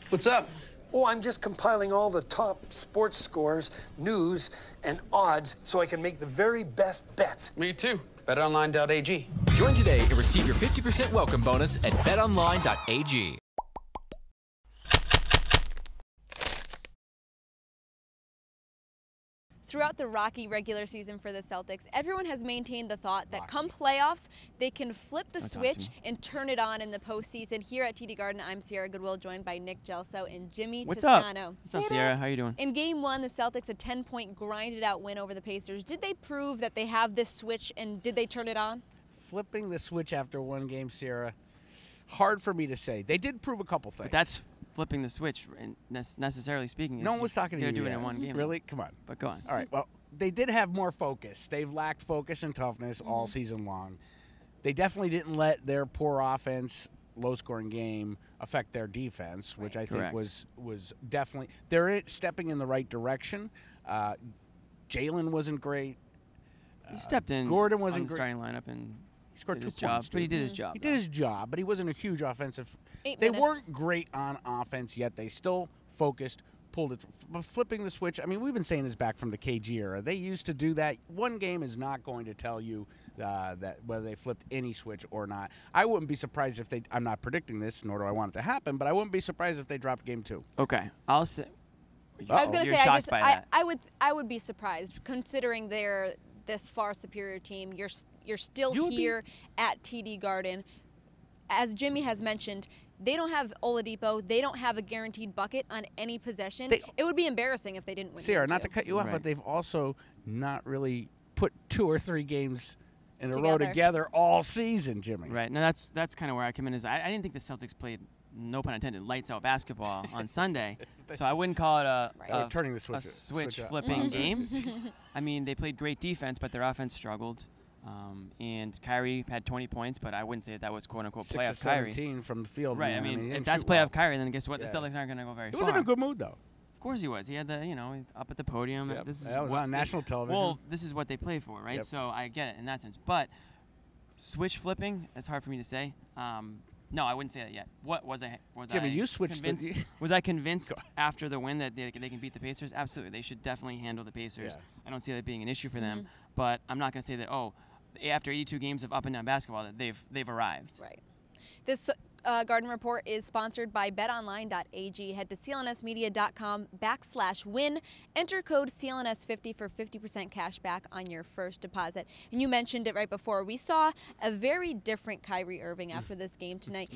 What's up? Oh, I'm just compiling all the top sports scores, news, and odds so I can make the very best bets. Me too. BetOnline.ag. Join today and receive your 50% welcome bonus at betonline.ag. Throughout the rocky regular season for the Celtics, everyone has maintained the thought that come playoffs, they can flip the switch and turn it on in the postseason. Here at TD Garden, I'm Sierra Goodwill, joined by Nick Gelso and Jimmy Toscano. What's up, Sierra? How you doing? In Game 1, the Celtics, a 10-point grinded-out win over the Pacers. Did they prove that they have this switch, and did they turn it on? Flipping the switch after one game, Sierra, hard for me to say. They did prove a couple things. But that's flipping the switch, necessarily speaking. No one was talking to you. You're doing it in one game. Really? Come on. But go on. All right. Well, they did have more focus. They've lacked focus and toughness all season long. They definitely didn't let their poor offense, low-scoring game affect their defense, which I think was definitely – they're stepping in the right direction. Jalen wasn't great. He stepped in Gordon wasn't on the starting lineup and he scored 2 his points. job, but he did his job. He did his job, but he wasn't a huge offensive. 8 They minutes. weren't great on offense yet. They still focused, pulled it. But flipping the switch, I mean, we've been saying this back from the KG era. They used to do that. One game is not going to tell you that whether they flipped any switch or not. I wouldn't be surprised if they. I'm not predicting this, nor do I want it to happen, but I wouldn't be surprised if they dropped game 2. Okay. I'll say. I was going to You're say, shocked by that. I would be surprised, considering they're the far superior team. You're still here at TD Garden. As Jimmy has mentioned, they don't have Oladipo. They don't have a guaranteed bucket on any possession. It would be embarrassing if they didn't win. Sierra, game not 2. to cut you off, but they've also not really put 2 or 3 games in a row together all season, Jimmy. Right. No, that's kind of where I come in. Is I didn't think the Celtics played, no pun intended, lights out basketball on Sunday. So I wouldn't call it a turning the switch, switch flipping game. I mean, they played great defense, but their offense struggled. And Kyrie had 20 points, but I wouldn't say that was quote-unquote playoff Kyrie. 17 from the field. Right. Man. I mean, he if that's playoff Kyrie, then guess what? The Celtics aren't going to go very far. He was in a good mood, though. Of course he was. He had the, up at the podium. Yep. This is that was on national television. Well, this is what they play for, right? Yep. So I get it in that sense. But switch flipping, it's hard for me to say. No, I wouldn't say that yet. What was I? Jimmy, you switched. Was I convinced after the win that they can beat the Pacers? Absolutely. They should definitely handle the Pacers. Yeah. I don't see that being an issue for them. But I'm not going to say that, after 82 games of up and down basketball, that they've arrived. Right. This Garden Report is sponsored by betonline.ag. Head to clnsmedia.com/win. Enter code CLNS50 for 50% cash back on your first deposit. And you mentioned it right before. We saw a very different Kyrie Irving after this game tonight.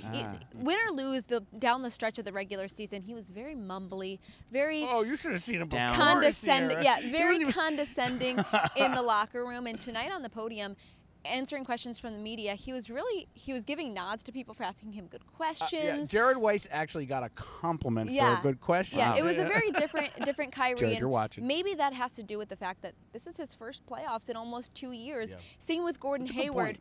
Win or lose, down the stretch of the regular season, he was very mumbly, very you should have seen him before. condescending. Yeah, very condescending in the locker room. And tonight on the podium, answering questions from the media, he was giving nods to people for asking him good questions. Jared Weiss actually got a compliment for a good question. Yeah, it was a very different Kyrie. Jared, you're watching. Maybe that has to do with the fact that this is his first playoffs in almost 2 years. Yeah. Same with Gordon Hayward.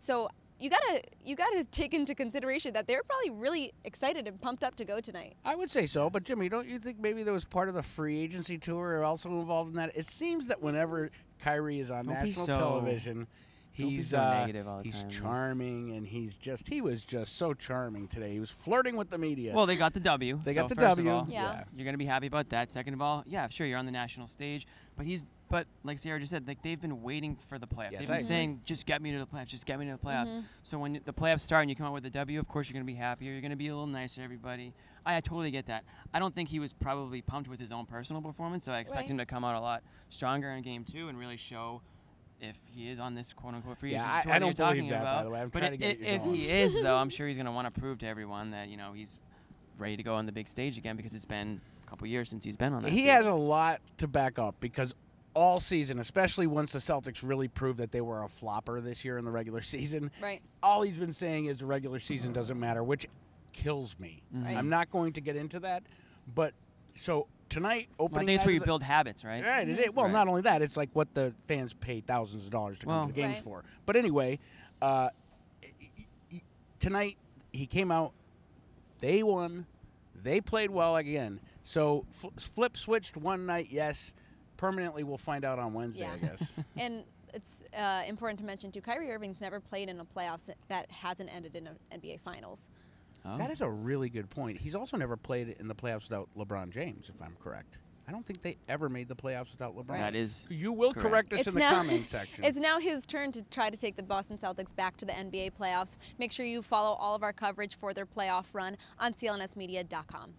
So you gotta take into consideration that they're probably really excited and pumped up to go tonight. I would say so, but Jimmy, don't you think maybe there was part of the free agency tour also involved in that? It seems that whenever Kyrie is on national television, he's so negative all the he's time, charming, and he was just so charming today. He was flirting with the media. Well, they got the W. They got the first W. Of all, Yeah. You're going to be happy about that. Second of all, yeah, sure, you're on the national stage, but like Sierra just said, they've been waiting for the playoffs. They've been saying, just get me to the playoffs, just get me to the playoffs. So when the playoffs start and you come out with a W, of course you're going to be happier. You're going to be a little nicer to everybody. I totally get that. I don't think he was probably pumped with his own personal performance, so I expect him to come out a lot stronger in Game 2 and really show if he is on this quote-unquote free agency tour I don't you're talking believe that, about. by the way. I'm but trying to get you if going. he is, though, I'm sure he's going to want to prove to everyone that, he's ready to go on the big stage again, because it's been a couple years since he's been on that He stage. has a lot to back up, because all season, especially once the Celtics really proved that they were a flopper this year in the regular season, all he's been saying is the regular season doesn't matter, which kills me. I'm not going to get into that, but so tonight, opening I think it's where you build habits, right? Right. It is. Well, not only that, it's like what the fans pay thousands of dollars to come to the games for. But anyway, tonight he came out. They won. They played well again. So flip switched one night, yes. Permanently, we'll find out on Wednesday, I guess. And it's important to mention, too, Kyrie Irving's never played in a playoffs that hasn't ended in an NBA Finals. Oh. That is a really good point. He's also never played in the playoffs without LeBron James, if I'm correct. I don't think they ever made the playoffs without LeBron. That is You will correct us in the comment section. It's now his turn to try to take the Boston Celtics back to the NBA playoffs. Make sure you follow all of our coverage for their playoff run on clnsmedia.com.